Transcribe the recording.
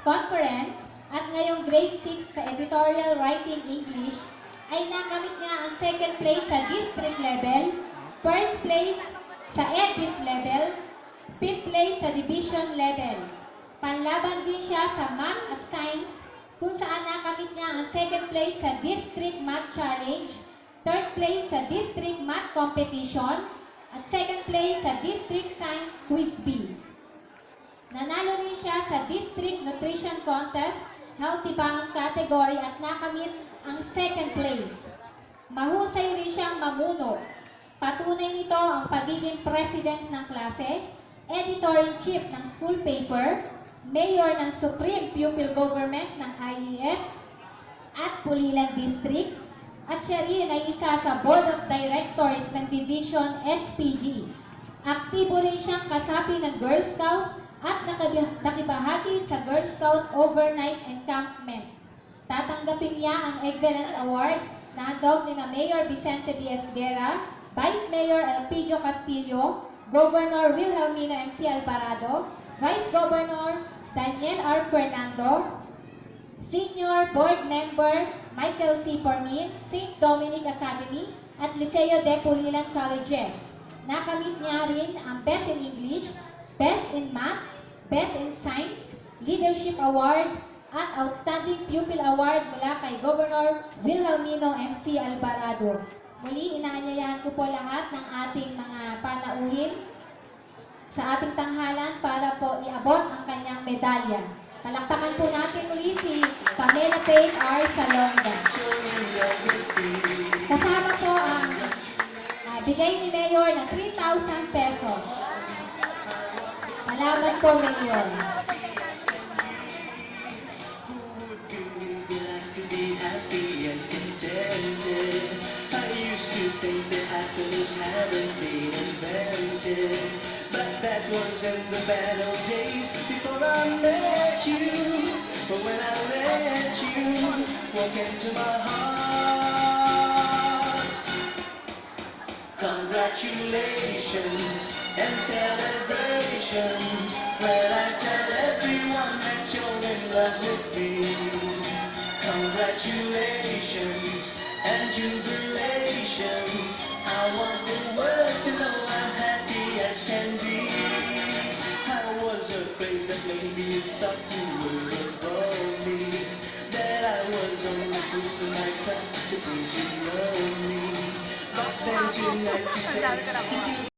conference at ngayong grade 6 sa editorial writing English ay nakamit niya ang second place sa district level, first place sa EDIS level, fifth place sa division level. Panlaban din siya sa math at science kung saan nakamit niya ang second place sa district math challenge, third place sa district math competition, at second place sa district science quiz B. Nanalo rin siya sa district nutrition contest, healthy bangon category at nakamit ang second place. Mahusay rin siyang mamuno. Patunay nito ang pagiging president ng klase, editor-in-chief ng school paper, mayor ng Supreme Pupil Government ng IES at Pulilan District, at siya rin ay isa sa Board of Directors ng Division SPG. Aktibo rin siyang kasapi ng Girl Scout at nakibahagi sa Girl Scout Overnight Encampment. Tatanggapin niya ang Excellence Award na handog ni Mayor Vicente B. Esguera, Vice Mayor Elpidio Castillo, Governor Wilhelmina MC Alvarado, Vice Governor Daniel R. Fernando, Senior Board Member Michael C. Pormin, St. Dominic Academy at Liceo de Pulilan Colleges. Nakamit niya rin ang Best in English, Best in Math, Best in Science, Leadership Award at Outstanding Pupil Award mula kay Governor Wilhelmino MC Alvarado. Muli, inaanyayahan ko po lahat ng ating mga panauhin sa ating tanghalan para po iabot ang kanyang medalya. Palakpakan po natin muli si Pamela Payne R. Salonga. Kasama po ang bigay ni Mayor na 3,000 pesos. Salamat po, Mayor. But that was in the bad old days before I met you. But when I let you walk into my heart, congratulations and celebrations when I tell everyone that you're in love with me. Congratulations and jubilations. I want the world to know I'm happy as can be. I was afraid that maybe you thought you were above me, that I was only fooling myself because you love me. But then tonight you said